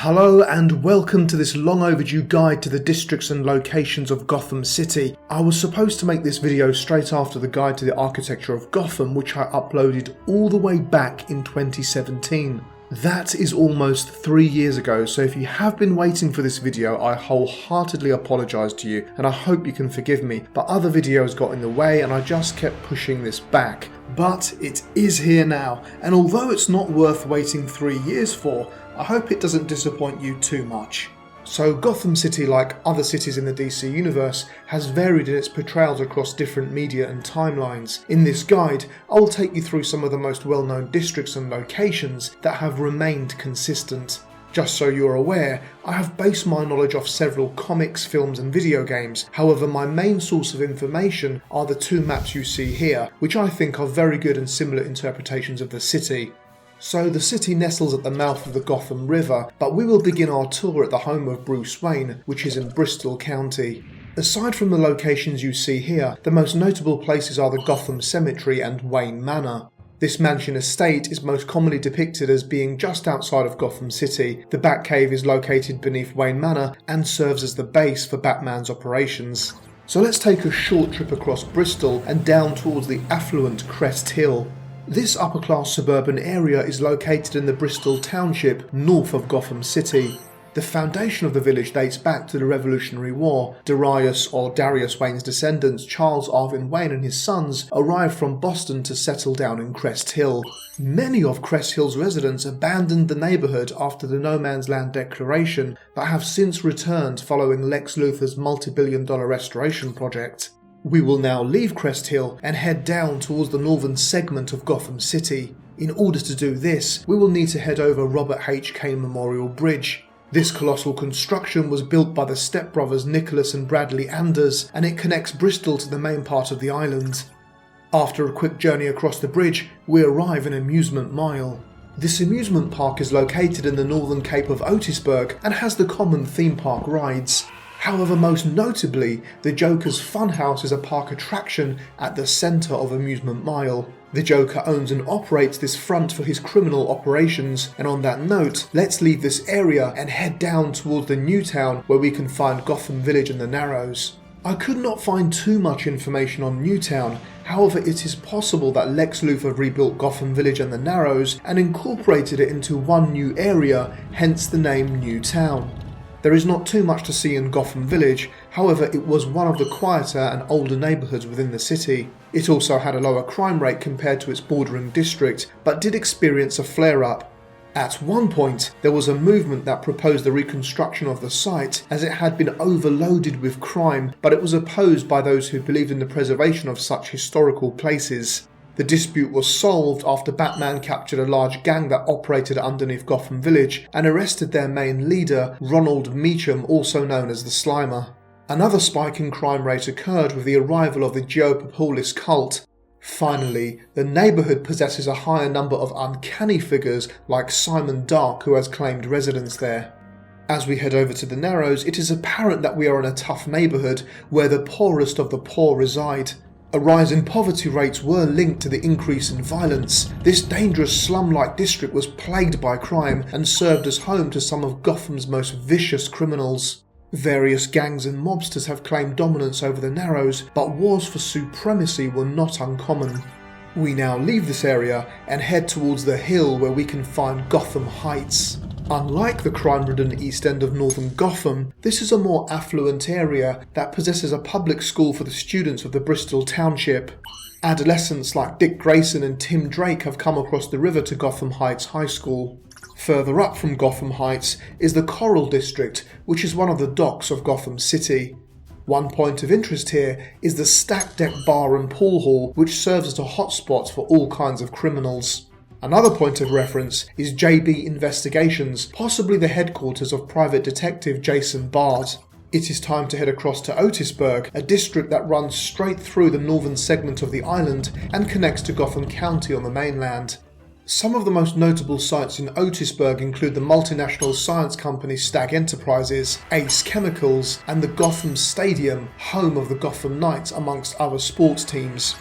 Hello and welcome to this long overdue guide to the districts and locations of Gotham City. I was supposed to make this video straight after the guide to the architecture of Gotham, which I uploaded all the way back in 2017. That is almost 3 years ago, so if you have been waiting for this video, I wholeheartedly apologise to you and I hope you can forgive me, but other videos got in the way and I just kept pushing this back. But it is here now, and although it's not worth waiting 3 years for, I hope it doesn't disappoint you too much. So Gotham City, like other cities in the DC universe, has varied in its portrayals across different media and timelines. In this guide, I'll take you through some of the most well-known districts and locations that have remained consistent. Just so you're aware, I have based my knowledge off several comics, films and video games. However, my main source of information are the two maps you see here, which I think are very good and similar interpretations of the city. So the city nestles at the mouth of the Gotham River, but we will begin our tour at the home of Bruce Wayne, which is in Bristol County. Aside from the locations you see here, the most notable places are the Gotham Cemetery and Wayne Manor. This mansion estate is most commonly depicted as being just outside of Gotham City. The Batcave is located beneath Wayne Manor and serves as the base for Batman's operations. So let's take a short trip across Bristol and down towards the affluent Crest Hill. This upper-class suburban area is located in the Bristol Township, north of Gotham City. The foundation of the village dates back to the Revolutionary War. Darius Wayne's descendants, Charles Arvin Wayne and his sons, arrived from Boston to settle down in Crest Hill. Many of Crest Hill's residents abandoned the neighbourhood after the No Man's Land Declaration, but have since returned following Lex Luthor's multi-billion-dollar restoration project. We will now leave Crest Hill and head down towards the northern segment of Gotham City. In order to do this, we will need to head over Robert H. Kane Memorial Bridge. This colossal construction was built by the stepbrothers Nicholas and Bradley Anders, and it connects Bristol to the main part of the island. After a quick journey across the bridge, we arrive in Amusement Mile. This amusement park is located in the northern Cape of Otisburg and has the common theme park rides. However, most notably, the Joker's Funhouse is a park attraction at the centre of Amusement Mile. The Joker owns and operates this front for his criminal operations, and on that note, let's leave this area and head down towards the new town where we can find Gotham Village and the Narrows. I could not find too much information on Newtown, however it is possible that Lex Luthor rebuilt Gotham Village and the Narrows and incorporated it into one new area, hence the name Newtown. There is not too much to see in Gotham Village, however it was one of the quieter and older neighbourhoods within the city. It also had a lower crime rate compared to its bordering district, but did experience a flare-up. At one point, there was a movement that proposed the reconstruction of the site as it had been overloaded with crime, but it was opposed by those who believed in the preservation of such historical places. The dispute was solved after Batman captured a large gang that operated underneath Gotham Village and arrested their main leader, Ronald Meacham, also known as the Slimer. Another spike in crime rate occurred with the arrival of the Geopopolis cult. Finally, the neighbourhood possesses a higher number of uncanny figures like Simon Dark, who has claimed residence there. As we head over to the Narrows, it is apparent that we are in a tough neighbourhood where the poorest of the poor reside. A rise in poverty rates were linked to the increase in violence. This dangerous slum-like district was plagued by crime and served as home to some of Gotham's most vicious criminals. Various gangs and mobsters have claimed dominance over the Narrows, but wars for supremacy were not uncommon. We now leave this area and head towards the hill where we can find Gotham Heights. Unlike the crime-ridden East End of northern Gotham, this is a more affluent area that possesses a public school for the students of the Bristol Township. Adolescents like Dick Grayson and Tim Drake have come across the river to Gotham Heights High School. Further up from Gotham Heights is the Coral District, which is one of the docks of Gotham City. One point of interest here is the Stack Deck Bar and Pool Hall, which serves as a hotspot for all kinds of criminals. Another point of reference is JB Investigations, possibly the headquarters of private detective Jason Bart. It is time to head across to Otisburg, a district that runs straight through the northern segment of the island and connects to Gotham County on the mainland. Some of the most notable sites in Otisburg include the multinational science company Stag Enterprises, Ace Chemicals, and the Gotham Stadium, home of the Gotham Knights amongst other sports teams.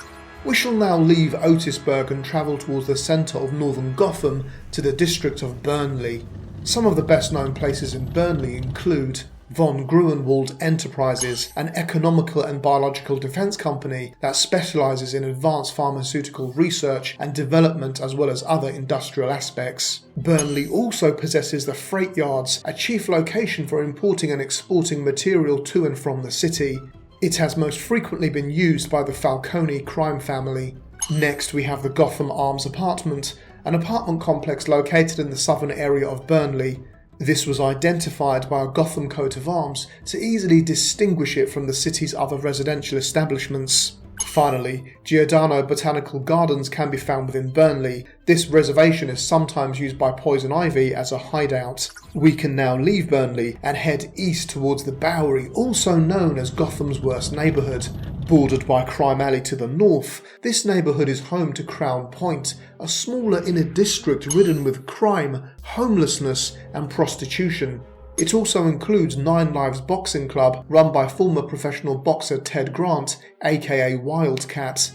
We shall now leave Otisburg and travel towards the centre of northern Gotham to the district of Burnley. Some of the best known places in Burnley include Von Gruenwald Enterprises, an economical and biological defence company that specialises in advanced pharmaceutical research and development as well as other industrial aspects. Burnley also possesses the freight yards, a chief location for importing and exporting material to and from the city. It has most frequently been used by the Falcone crime family. Next we have the Gotham Arms apartment, an apartment complex located in the southern area of Burnley. This was identified by a Gotham coat of arms to easily distinguish it from the city's other residential establishments. Finally, Giordano Botanical Gardens can be found within Burnley. This reservation is sometimes used by Poison Ivy as a hideout. We can now leave Burnley and head east towards the Bowery, also known as Gotham's worst neighbourhood. Bordered by Crime Alley to the north, this neighbourhood is home to Crown Point, a smaller inner district ridden with crime, homelessness and prostitution. It also includes Nine Lives Boxing Club, run by former professional boxer Ted Grant, aka Wildcat.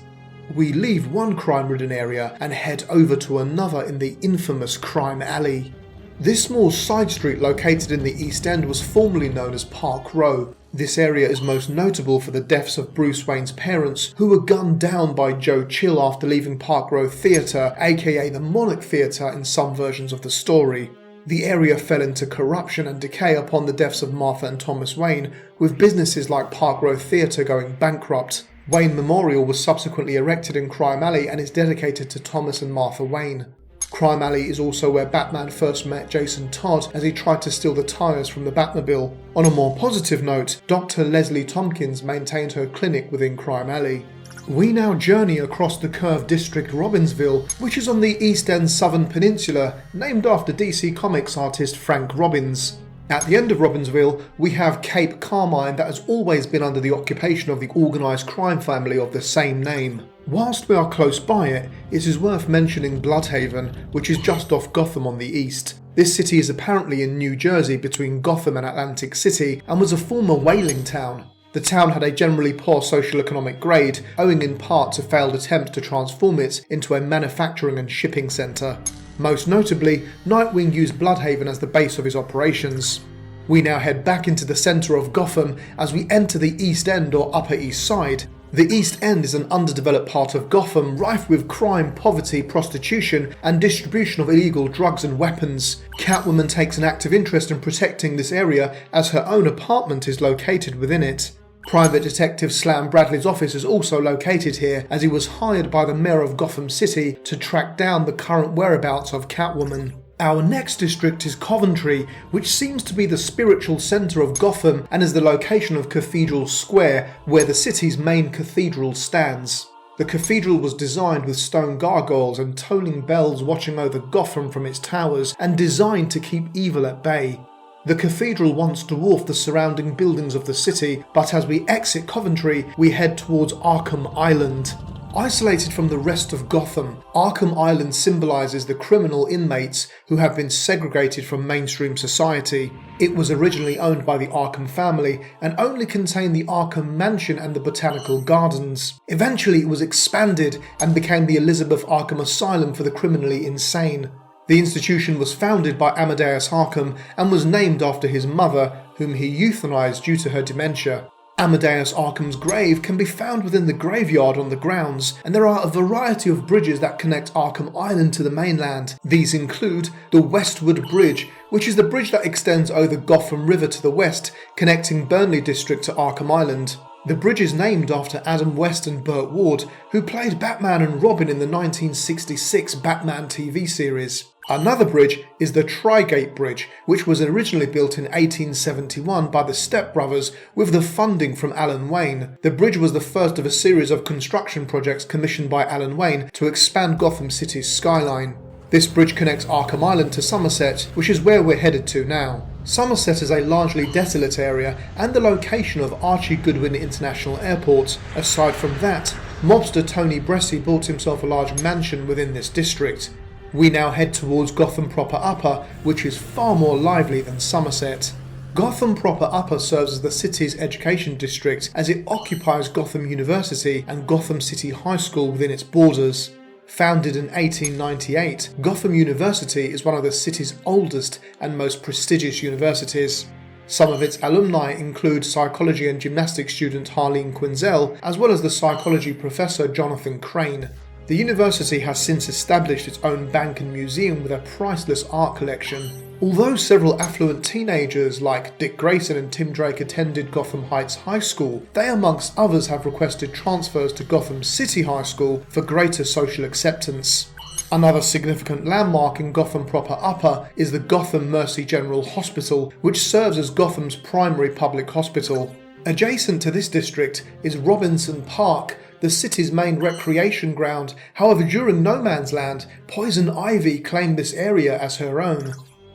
We leave one crime-ridden area and head over to another in the infamous Crime Alley. This small side street located in the East End was formerly known as Park Row. This area is most notable for the deaths of Bruce Wayne's parents, who were gunned down by Joe Chill after leaving Park Row Theatre, aka the Monarch Theatre in some versions of the story. The area fell into corruption and decay upon the deaths of Martha and Thomas Wayne, with businesses like Park Row Theatre going bankrupt. Wayne Memorial was subsequently erected in Crime Alley and is dedicated to Thomas and Martha Wayne. Crime Alley is also where Batman first met Jason Todd as he tried to steal the tyres from the Batmobile. On a more positive note, Dr. Leslie Tompkins maintained her clinic within Crime Alley. We now journey across the curved district Robbinsville, which is on the East End Southern Peninsula, named after DC Comics artist Frank Robbins. At the end of Robbinsville, we have Cape Carmine that has always been under the occupation of the organised crime family of the same name. Whilst we are close by it, it is worth mentioning Bloodhaven, which is just off Gotham on the east. This city is apparently in New Jersey between Gotham and Atlantic City and was a former whaling town. The town had a generally poor socio-economic grade, owing in part to failed attempts to transform it into a manufacturing and shipping centre. Most notably, Nightwing used Bloodhaven as the base of his operations. We now head back into the centre of Gotham as we enter the East End or Upper East Side. The East End is an underdeveloped part of Gotham, rife with crime, poverty, prostitution, and distribution of illegal drugs and weapons. Catwoman takes an active interest in protecting this area as her own apartment is located within it. Private Detective Slam Bradley's office is also located here, as he was hired by the Mayor of Gotham City to track down the current whereabouts of Catwoman. Our next district is Coventry, which seems to be the spiritual centre of Gotham and is the location of Cathedral Square, where the city's main cathedral stands. The cathedral was designed with stone gargoyles and tolling bells watching over Gotham from its towers and designed to keep evil at bay. The cathedral once dwarfed the surrounding buildings of the city, but as we exit Coventry, we head towards Arkham Island. Isolated from the rest of Gotham, Arkham Island symbolises the criminal inmates who have been segregated from mainstream society. It was originally owned by the Arkham family and only contained the Arkham Mansion and the Botanical Gardens. Eventually it was expanded and became the Elizabeth Arkham Asylum for the criminally insane. The institution was founded by Amadeus Arkham and was named after his mother, whom he euthanized due to her dementia. Amadeus Arkham's grave can be found within the graveyard on the grounds, and there are a variety of bridges that connect Arkham Island to the mainland. These include the Westward Bridge, which is the bridge that extends over Gotham River to the west, connecting Burnley District to Arkham Island. The bridge is named after Adam West and Burt Ward, who played Batman and Robin in the 1966 Batman TV series. Another bridge is the Trigate Bridge, which was originally built in 1871 by the Step Brothers with the funding from Alan Wayne. The bridge was the first of a series of construction projects commissioned by Alan Wayne to expand Gotham City's skyline. This bridge connects Arkham Island to Somerset, which is where we're headed to now. Somerset is a largely desolate area and the location of Archie Goodwin International Airport. Aside from that, mobster Tony Bressi built himself a large mansion within this district. We now head towards Gotham Proper Upper, which is far more lively than Somerset. Gotham Proper Upper serves as the city's education district as it occupies Gotham University and Gotham City High School within its borders. Founded in 1898, Gotham University is one of the city's oldest and most prestigious universities. Some of its alumni include psychology and gymnastics student Harleen Quinzel, as well as the psychology professor Jonathan Crane. The university has since established its own bank and museum with a priceless art collection. Although several affluent teenagers like Dick Grayson and Tim Drake attended Gotham Heights High School, they amongst others have requested transfers to Gotham City High School for greater social acceptance. Another significant landmark in Gotham proper upper is the Gotham Mercy General Hospital, which serves as Gotham's primary public hospital. Adjacent to this district is Robinson Park, the city's main recreation ground. However, during No Man's Land, Poison Ivy claimed this area as her own.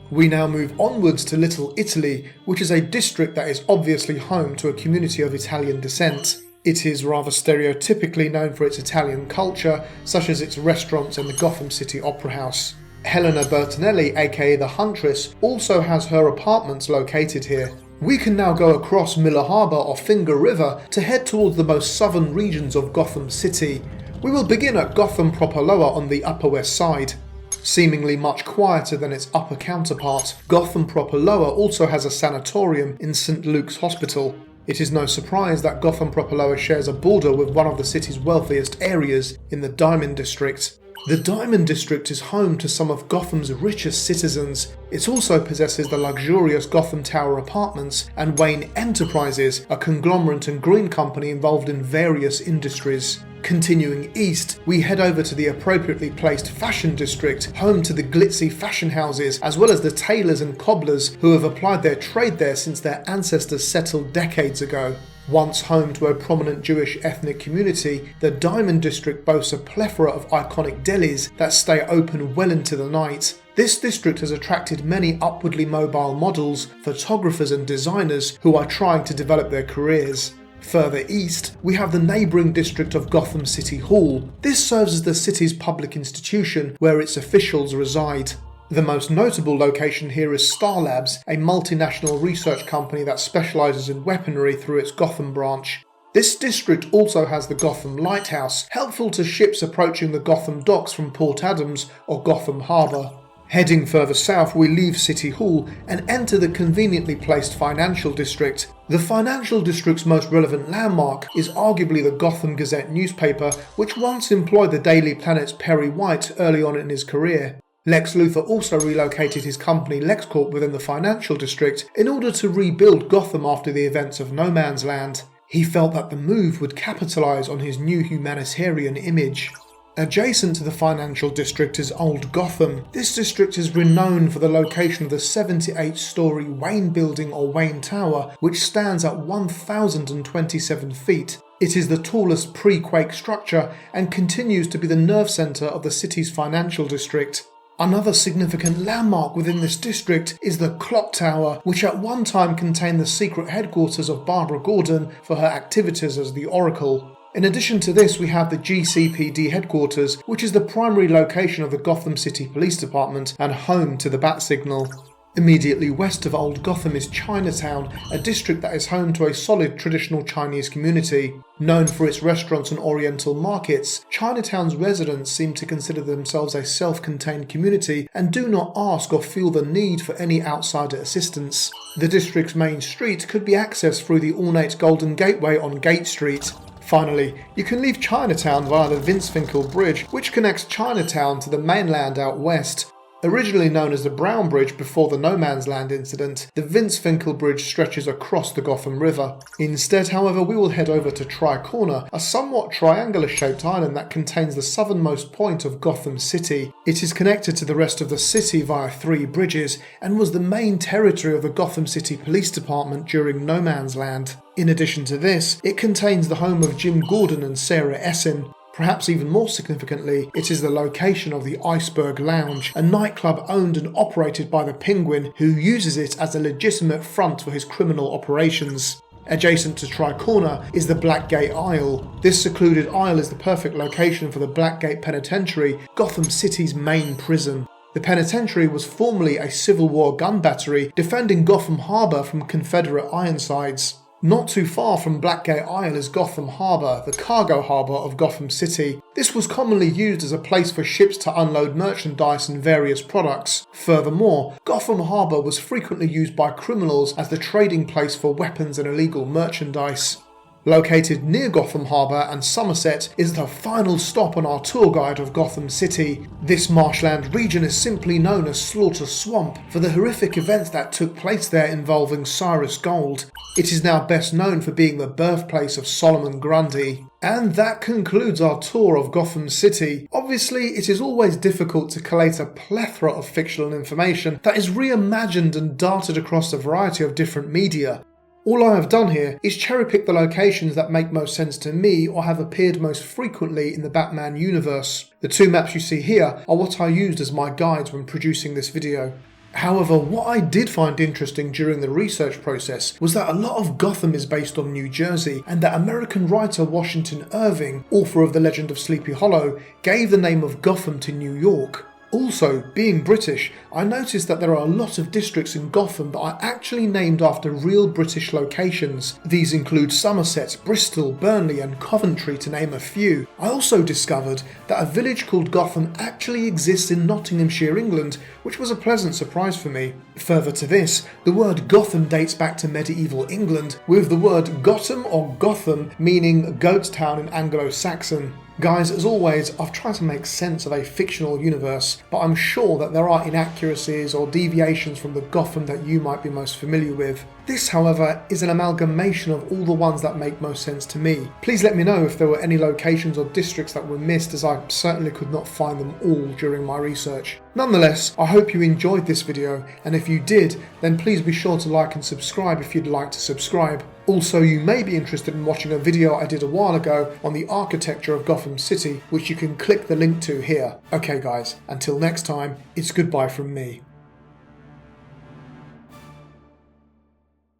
We now move onwards to Little Italy, which is a district that is obviously home to a community of Italian descent. It is rather stereotypically known for its Italian culture, such as its restaurants and the Gotham City Opera House. Helena Bertinelli, aka the Huntress, also has her apartments located here. We can now go across Miller Harbour or Finger River to head towards the most southern regions of Gotham City. We will begin at Gotham proper lower on the Upper West Side. Seemingly much quieter than its upper counterpart, Gotham proper lower also has a sanatorium in St. Luke's Hospital. It is no surprise that Gotham proper lower shares a border with one of the city's wealthiest areas in the Diamond District. The Diamond District is home to some of Gotham's richest citizens. It also possesses the luxurious Gotham Tower Apartments and Wayne Enterprises, a conglomerate and green company involved in various industries. Continuing east, we head over to the appropriately placed Fashion District, home to the glitzy fashion houses, as well as the tailors and cobblers who have applied their trade there since their ancestors settled decades ago. Once home to a prominent Jewish ethnic community, the Diamond District boasts a plethora of iconic delis that stay open well into the night. This district has attracted many upwardly mobile models, photographers and designers who are trying to develop their careers. Further east, we have the neighbouring district of Gotham City Hall. This serves as the city's public institution where its officials reside. The most notable location here is Star Labs, a multinational research company that specialises in weaponry through its Gotham branch. This district also has the Gotham Lighthouse, helpful to ships approaching the Gotham docks from Port Adams or Gotham Harbour. Heading further south, we leave City Hall and enter the conveniently placed Financial District. The Financial District's most relevant landmark is arguably the Gotham Gazette newspaper, which once employed the Daily Planet's Perry White early on in his career. Lex Luthor also relocated his company LexCorp within the Financial District in order to rebuild Gotham after the events of No Man's Land. He felt that the move would capitalise on his new humanitarian image. Adjacent to the Financial District is Old Gotham. This district is renowned for the location of the 78-storey Wayne Building or Wayne Tower, which stands at 1,027 feet. It is the tallest pre-quake structure and continues to be the nerve centre of the city's financial district. Another significant landmark within this district is the Clock Tower, which at one time contained the secret headquarters of Barbara Gordon for her activities as the Oracle. In addition to this, we have the GCPD headquarters, which is the primary location of the Gotham City Police Department and home to the Bat Signal. Immediately west of Old Gotham is Chinatown, a district that is home to a solid traditional Chinese community. Known for its restaurants and oriental markets, Chinatown's residents seem to consider themselves a self-contained community and do not ask or feel the need for any outsider assistance. The district's main street could be accessed through the ornate Golden Gateway on Gate Street. Finally, you can leave Chinatown via the Vincefinkel Bridge, which connects Chinatown to the mainland out west. Originally known as the Brown Bridge before the No Man's Land incident, the Vincefinkel Bridge stretches across the Gotham River. Instead, however, we will head over to Tri-Corner, a somewhat triangular-shaped island that contains the southernmost point of Gotham City. It is connected to the rest of the city via 3 bridges and was the main territory of the Gotham City Police Department during No Man's Land. In addition to this, it contains the home of Jim Gordon and Sarah Essen. Perhaps even more significantly, it is the location of the Iceberg Lounge, a nightclub owned and operated by the Penguin, who uses it as a legitimate front for his criminal operations. Adjacent to Tri-Corner is the Blackgate Isle. This secluded isle is the perfect location for the Blackgate Penitentiary, Gotham City's main prison. The penitentiary was formerly a Civil War gun battery defending Gotham Harbour from Confederate Ironsides. Not too far from Blackgate Isle is Gotham Harbour, the cargo harbour of Gotham City. This was commonly used as a place for ships to unload merchandise and various products. Furthermore, Gotham Harbour was frequently used by criminals as the trading place for weapons and illegal merchandise. Located near Gotham Harbour and Somerset is the final stop on our tour guide of Gotham City. This marshland region is simply known as Slaughter Swamp for the horrific events that took place there involving Cyrus Gold. It is now best known for being the birthplace of Solomon Grundy. And that concludes our tour of Gotham City. Obviously, it is always difficult to collate a plethora of fictional information that is reimagined and darted across a variety of different media. All I have done here is cherry-pick the locations that make most sense to me or have appeared most frequently in the Batman universe. The two maps you see here are what I used as my guides when producing this video. However, what I did find interesting during the research process was that a lot of Gotham is based on New Jersey, and that American writer Washington Irving, author of The Legend of Sleepy Hollow, gave the name of Gotham to New York. Also, being British, I noticed that there are a lot of districts in Gotham that are actually named after real British locations. These include Somerset, Bristol, Burnley and Coventry, to name a few. I also discovered that a village called Gotham actually exists in Nottinghamshire, England, which was a pleasant surprise for me. Further to this, the word Gotham dates back to medieval England, with the word Gotham or Gotham meaning goat's town in Anglo-Saxon. Guys, as always, I've tried to make sense of a fictional universe, but I'm sure that there are inaccuracies or deviations from the Gotham that you might be most familiar with. This, however, is an amalgamation of all the ones that make most sense to me. Please let me know if there were any locations or districts that were missed, as I certainly could not find them all during my research. Nonetheless, I hope you enjoyed this video, and if you did, then please be sure to like and subscribe if you'd like to subscribe. Also, you may be interested in watching a video I did a while ago on the architecture of Gotham City, which you can click the link to here. Okay guys, until next time, it's goodbye from me.